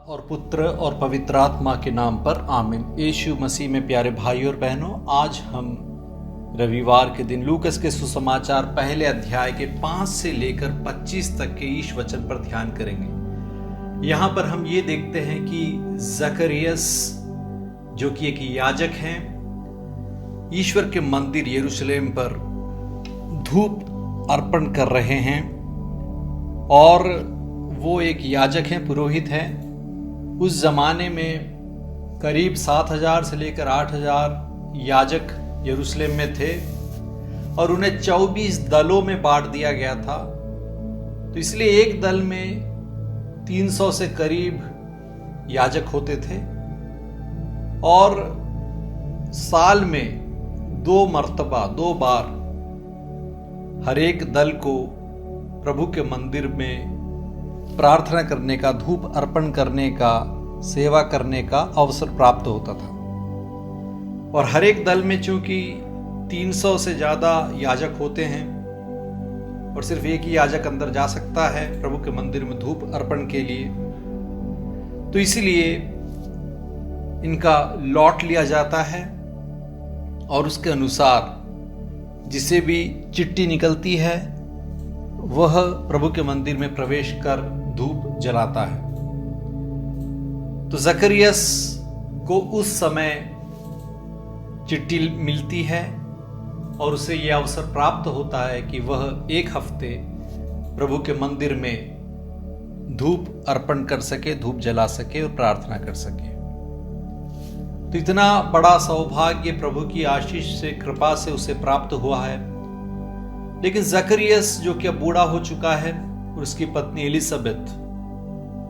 और पुत्र और पवित्र आत्मा के नाम पर आमीन। यीशु मसीह में प्यारे भाई और बहनों, आज हम रविवार के दिन लूकस के सुसमाचार पहले अध्याय के 5 से लेकर 25 तक के ईश वचन पर ध्यान करेंगे। यहाँ पर हम ये देखते हैं कि जकरियस जो कि एक याजक हैं, ईश्वर के मंदिर यरूशलेम पर धूप अर्पण कर रहे हैं और वो एक याजक हैं, पुरोहित हैं। उस जमाने में करीब 7,000 से लेकर 8,000 याजक यरूशलेम में थे और उन्हें 24 दलों में बांट दिया गया था। तो इसलिए एक दल में 300 से करीब याजक होते थे और साल में 2 बार हर एक दल को प्रभु के मंदिर में प्रार्थना करने का, धूप अर्पण करने का, सेवा करने का अवसर प्राप्त होता था। और हर एक दल में चूंकि 300 से ज्यादा याजक होते हैं और सिर्फ एक ही याजक अंदर जा सकता है प्रभु के मंदिर में धूप अर्पण के लिए, तो इसीलिए इनका लॉट लिया जाता है और उसके अनुसार जिसे भी चिट्ठी निकलती है वह प्रभु के मंदिर में प्रवेश कर धूप जलाता है। तो जकरियस को उस समय चिट्ठी मिलती है और उसे यह अवसर प्राप्त होता है कि वह एक हफ्ते प्रभु के मंदिर में धूप अर्पण कर सके, धूप जला सके और प्रार्थना कर सके। तो इतना बड़ा सौभाग्य प्रभु की आशीष से, कृपा से उसे प्राप्त हुआ है। लेकिन जकरियस जो कि अब बूढ़ा हो चुका है और उसकी पत्नी एलिजाबेथ,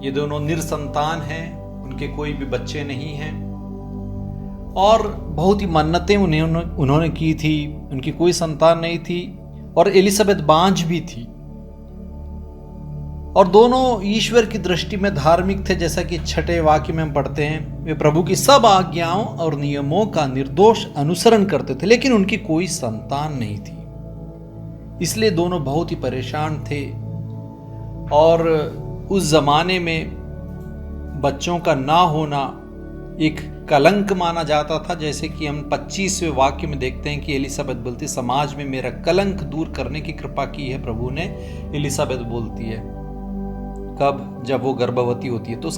ये दोनों निरसंतान हैं, उनके कोई भी बच्चे नहीं हैं और बहुत ही मन्नतें उन्होंने की थी, उनकी कोई संतान नहीं थी और एलिजाबेथ बांझ भी थी। और दोनों ईश्वर की दृष्टि में धार्मिक थे, जैसा कि 6 वाक्य में हम पढ़ते हैं, वे प्रभु की सब आज्ञाओं और नियमों का निर्दोष अनुसरण करते थे, लेकिन उनकी कोई संतान नहीं थी। इसलिए दोनों बहुत ही परेशान थे और उस जमाने में बच्चों का ना होना एक कलंक माना जाता था। जैसे कि हम 25वें वाक्य में देखते हैं कि एलिजाबेथ बोलती, समाज में मेरा कलंक दूर करने की कृपा की है प्रभु ने, एलिजाबेथ बोलती है। कब? जब वो गर्भवती होती है। तो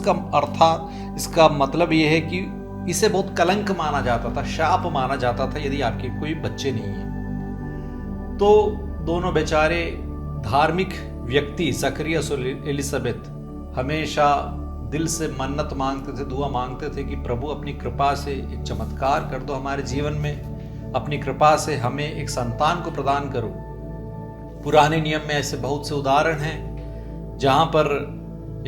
इसका मतलब यह है कि इसे बहुत कलंक माना जाता था, शाप माना जाता था यदि आपके कोई बच्चे नहीं है। तो दोनों बेचारे धार्मिक व्यक्ति जकरियस और एलिजाबेथ हमेशा दिल से मन्नत मांगते थे, दुआ मांगते थे कि प्रभु अपनी कृपा से एक चमत्कार कर दो हमारे जीवन में, अपनी कृपा से हमें एक संतान को प्रदान करो। पुराने नियम में ऐसे बहुत से उदाहरण हैं जहां पर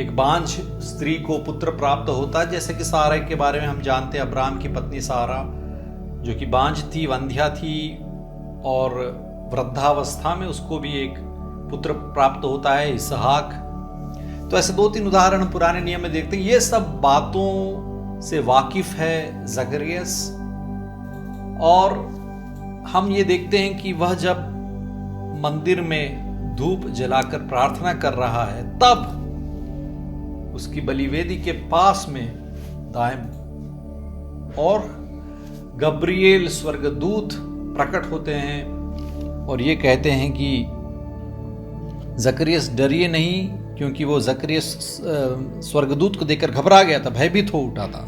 एक बांझ स्त्री को पुत्र प्राप्त होता है, जैसे कि सारा के बारे में हम जानते हैं। अब्राहम की पत्नी सारा जो कि बांझ थी, वंध्या थी और वृद्धावस्था में उसको भी एक पुत्र प्राप्त होता है, इसहाक। तो ऐसे 2-3 उदाहरण पुराने नियम में देखते हैं। ये सब बातों से वाकिफ है जकरियस और हम ये देखते हैं कि वह जब मंदिर में धूप जलाकर प्रार्थना कर रहा है, तब उसकी बलिवेदी के पास में दाएं और गब्रिएल स्वर्गदूत प्रकट होते हैं और ये कहते हैं कि जकरियस डरिए नहीं, क्योंकि वो जकरियस स्वर्गदूत को देखकर घबरा गया था, भयभीत हो उठा था।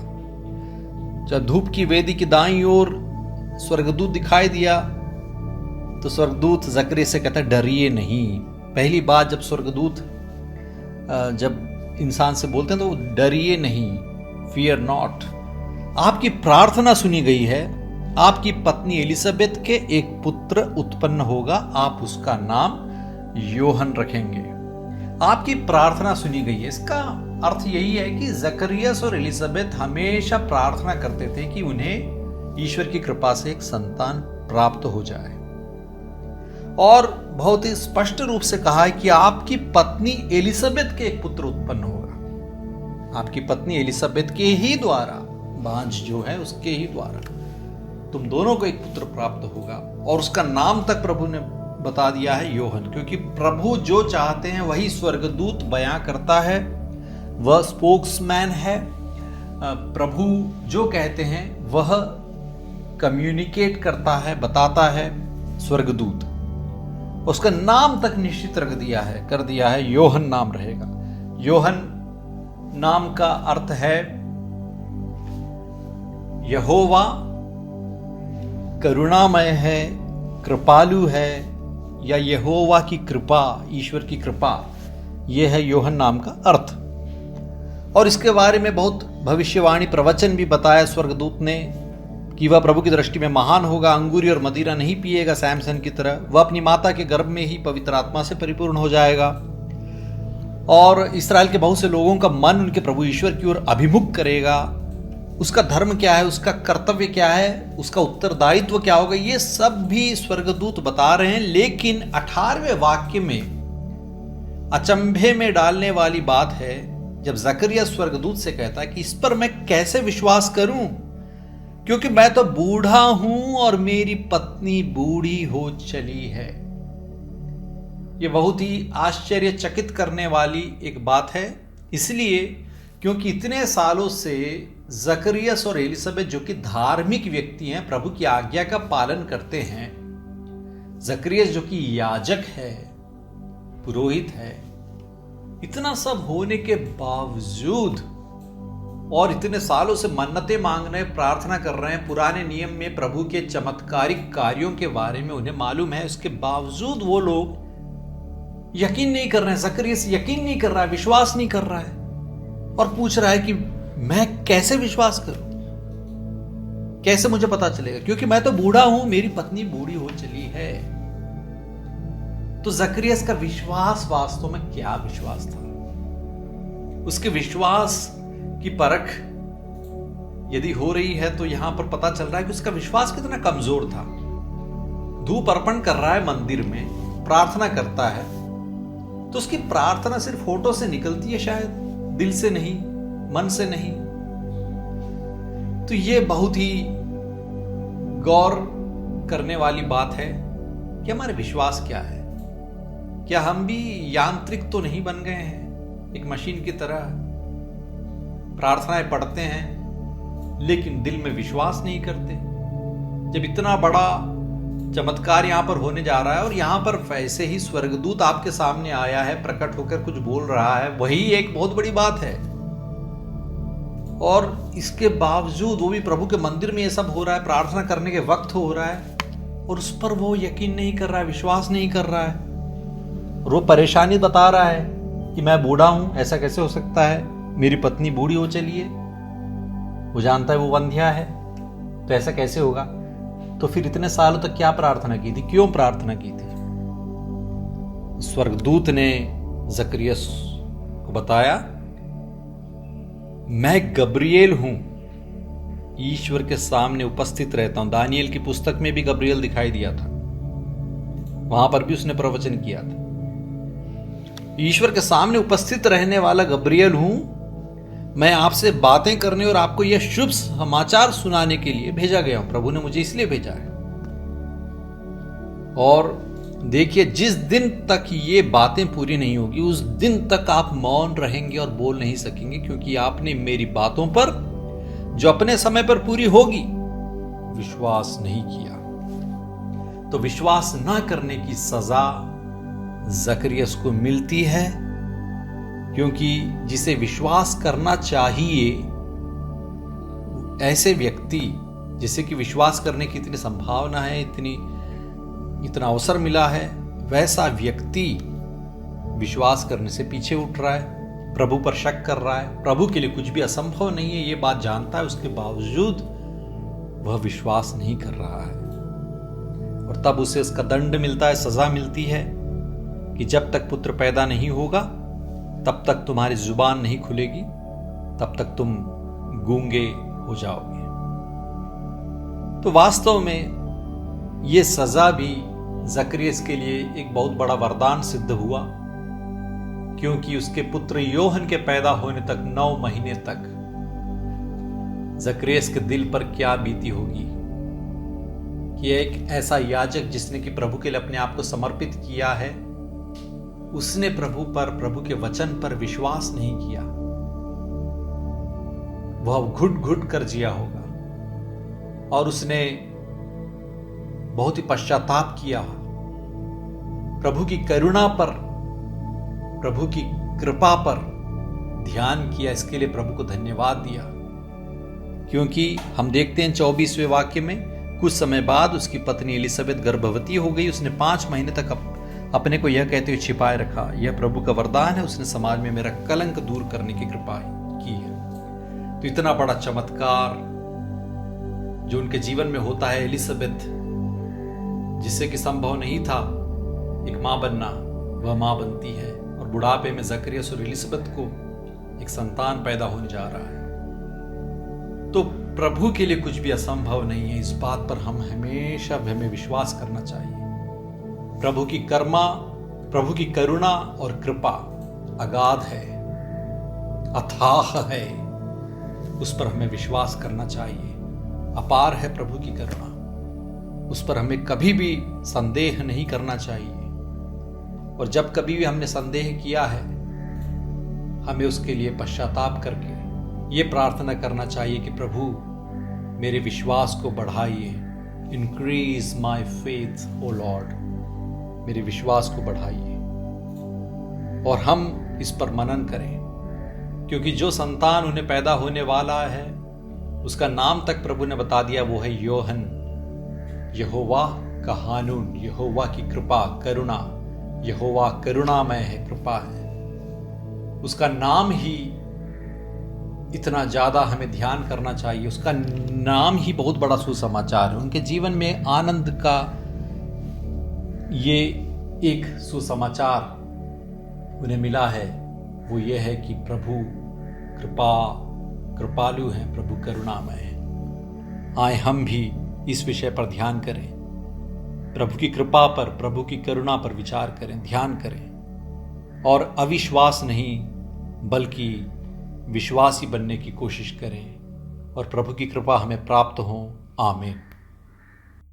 जब धूप की वेदी की दाईं ओर स्वर्गदूत दिखाई दिया तो स्वर्गदूत जकरियस से कहता, डरिए नहीं। पहली बात जब स्वर्गदूत जब इंसान से बोलते हैं तो डरिए नहीं, फियर नॉट। आपकी प्रार्थना सुनी गई है, आपकी पत्नी एलिजाबेथ के एक पुत्र उत्पन्न होगा, आप उसका नाम योहन रखेंगे। आपकी प्रार्थना सुनी गई है। इसका अर्थ यही है कि जकरियस और एलिजाबेथ हमेशा प्रार्थना करते थे कि उन्हें ईश्वर की कृपा से एक संतान प्राप्त हो जाए और बहुत ही स्पष्ट रूप से कहा है कि आपकी पत्नी एलिजाबेथ के एक पुत्र उत्पन्न होगा। आपकी पत्नी एलिजाबेथ के ही द्वारा, बांझ जो है उसके ही द्वारा तुम दोनों को एक पुत्र प्राप्त होगा और उसका नाम तक प्रभु ने बता दिया है योहन, क्योंकि प्रभु जो चाहते हैं वही स्वर्गदूत बयां करता है, वह स्पोक्समैन है। प्रभु जो कहते हैं वह कम्युनिकेट करता है, बताता है। स्वर्गदूत, उसका नाम तक निश्चित कर दिया है, योहन नाम रहेगा। योहन नाम का अर्थ है यहोवा करुणामय है, कृपालु है, या यहोवा की कृपा, ईश्वर की कृपा, यह है योहन नाम का अर्थ। और इसके बारे में बहुत भविष्यवाणी प्रवचन भी बताया स्वर्गदूत ने कि वह प्रभु की दृष्टि में महान होगा, अंगूरी और मदिरा नहीं पिएगा सैमसन की तरह, वह अपनी माता के गर्भ में ही पवित्र आत्मा से परिपूर्ण हो जाएगा और इस्राएल के बहुत से लोगों का मन उनके प्रभु ईश्वर की ओर अभिमुख करेगा। उसका धर्म क्या है, उसका कर्तव्य क्या है, उसका उत्तरदायित्व क्या होगा, ये सब भी स्वर्गदूत बता रहे हैं। लेकिन 18वें वाक्य में अचंभे में डालने वाली बात है जब जकरिया स्वर्गदूत से कहता है कि इस पर मैं कैसे विश्वास करूं, क्योंकि मैं तो बूढ़ा हूं और मेरी पत्नी बूढ़ी हो चली है। यह बहुत ही आश्चर्यचकित करने वाली एक बात है, इसलिए क्योंकि इतने सालों से जकरियस और एलिसबेथ जो कि धार्मिक व्यक्ति हैं, प्रभु की आज्ञा का पालन करते हैं, जकरियस जो कि याजक है, पुरोहित है, इतना सब होने के बावजूद और इतने सालों से मन्नतें मांग रहे हैं, प्रार्थना कर रहे हैं, पुराने नियम में प्रभु के चमत्कारिक कार्यों के बारे में उन्हें मालूम है, उसके बावजूद वो लोग यकीन नहीं कर रहे हैं। जकरियस यकीन नहीं कर रहा है, विश्वास नहीं कर रहा है और पूछ रहा है कि मैं कैसे विश्वास करूं, कैसे मुझे पता चलेगा, क्योंकि मैं तो बूढ़ा हूं, मेरी पत्नी बूढ़ी हो चली है। तो जकरियस का विश्वास वास्तव में क्या विश्वास था? उसके विश्वास की परख यदि हो रही है तो यहां पर पता चल रहा है कि उसका विश्वास कितना कमजोर था। धूप अर्पण कर रहा है मंदिर में, प्रार्थना करता है, तो उसकी प्रार्थना सिर्फ होठों से निकलती है, शायद दिल से नहीं, मन से नहीं। तो यह बहुत ही गौर करने वाली बात है कि हमारे विश्वास क्या है। क्या हम भी यांत्रिक तो नहीं बन गए हैं, एक मशीन की तरह प्रार्थनाएं पढ़ते हैं लेकिन दिल में विश्वास नहीं करते? जब इतना बड़ा चमत्कार यहां पर होने जा रहा है और यहां पर वैसे ही स्वर्गदूत आपके सामने आया है, प्रकट होकर कुछ बोल रहा है, वही एक बहुत बड़ी बात है, और इसके बावजूद वो भी प्रभु के मंदिर में ये सब हो रहा है, प्रार्थना करने के वक्त हो रहा है और उस पर वो यकीन नहीं कर रहा है, विश्वास नहीं कर रहा है और वो परेशानी बता रहा है कि मैं बूढ़ा हूं, ऐसा कैसे हो सकता है, मेरी पत्नी बूढ़ी हो चली है। वो जानता है वो वंध्या है, तो ऐसा कैसे होगा? तो फिर इतने सालों तक क्या प्रार्थना की थी, क्यों प्रार्थना की थी? स्वर्गदूत ने जकरियस को बताया, मैं गब्रिएल हूं, ईश्वर के सामने उपस्थित रहता हूं। दानिएल की पुस्तक में भी गब्रिएल दिखाई दिया था, वहां पर भी उसने प्रवचन किया था। ईश्वर के सामने उपस्थित रहने वाला गब्रिएल हूं, मैं आपसे बातें करने और आपको यह शुभ समाचार सुनाने के लिए भेजा गया हूं। प्रभु ने मुझे इसलिए भेजा है। और देखिए, जिस दिन तक ये बातें पूरी नहीं होगी उस दिन तक आप मौन रहेंगे और बोल नहीं सकेंगे, क्योंकि आपने मेरी बातों पर जो अपने समय पर पूरी होगी विश्वास नहीं किया। तो विश्वास ना करने की सजा जकरियस को मिलती है, क्योंकि जिसे विश्वास करना चाहिए, ऐसे व्यक्ति जिसे कि विश्वास करने की इतनी संभावना है, इतना अवसर मिला है, वैसा व्यक्ति विश्वास करने से पीछे उठ रहा है, प्रभु पर शक कर रहा है। प्रभु के लिए कुछ भी असंभव नहीं है, ये बात जानता है, उसके बावजूद वह विश्वास नहीं कर रहा है और तब उसे इसका दंड मिलता है, सजा मिलती है कि जब तक पुत्र पैदा नहीं होगा तब तक तुम्हारी जुबान नहीं खुलेगी, तब तक तुम गूंगे हो जाओगे। तो वास्तव में यह सजा भी जकरियस के लिए एक बहुत बड़ा वरदान सिद्ध हुआ, क्योंकि उसके पुत्र योहन के पैदा होने तक 9 महीने तक जकरियस के दिल पर क्या बीती होगी कि एक ऐसा याजक जिसने कि प्रभु के लिए अपने आप को समर्पित किया है, उसने प्रभु पर, प्रभु के वचन पर विश्वास नहीं किया वह घुट घुट कर जिया होगा और उसने बहुत ही पश्चाताप किया, प्रभु की करुणा पर, प्रभु की कृपा पर ध्यान किया। इसके लिए प्रभु को धन्यवाद दिया, क्योंकि हम देखते हैं 24वें वाक्य में, कुछ समय बाद उसकी पत्नी एलिजाबेथ गर्भवती हो गई। उसने 5 महीने तक अपने को यह कहते हुए छिपाए रखा, यह प्रभु का वरदान है, उसने समाज में मेरा कलंक दूर करने की कृपा की है। तो इतना बड़ा चमत्कार जो उनके जीवन में होता है, एलिजाबेथ जिससे कि संभव नहीं था एक मां बनना, वह मां बनती है और बुढ़ापे में जकरिया और एलिजाबेथ को एक संतान पैदा होने जा रहा है। तो प्रभु के लिए कुछ भी असंभव नहीं है, इस बात पर हम हमेशा हमें विश्वास करना चाहिए। प्रभु की करुणा और कृपा अगाध है, अथाह है, उस पर हमें विश्वास करना चाहिए। अपार है प्रभु की करुणा, उस पर हमें कभी भी संदेह नहीं करना चाहिए। और जब कभी भी हमने संदेह किया है, हमें उसके लिए पश्चाताप करके ये प्रार्थना करना चाहिए कि प्रभु मेरे विश्वास को बढ़ाइए, increase my faith O Lord, मेरे विश्वास को बढ़ाइए। और हम इस पर मनन करें, क्योंकि जो संतान उन्हें पैदा होने वाला है उसका नाम तक प्रभु ने बता दिया, वो है योहन। यहोवा का हानून, यहोवा की कृपा, करुणा, यहोवा करुणामय है, कृपा है। उसका नाम ही इतना ज्यादा हमें ध्यान करना चाहिए, उसका नाम ही बहुत बड़ा सुसमाचार है। उनके जीवन में आनंद का ये एक सुसमाचार उन्हें मिला है, वो ये है कि प्रभु कृपालु हैं, प्रभु करुणामय है। आए हम भी इस विषय पर ध्यान करें, प्रभु की कृपा पर, प्रभु की करुणा पर विचार करें, ध्यान करें और अविश्वास नहीं बल्कि विश्वासी बनने की कोशिश करें और प्रभु की कृपा हमें प्राप्त हो। आमीन।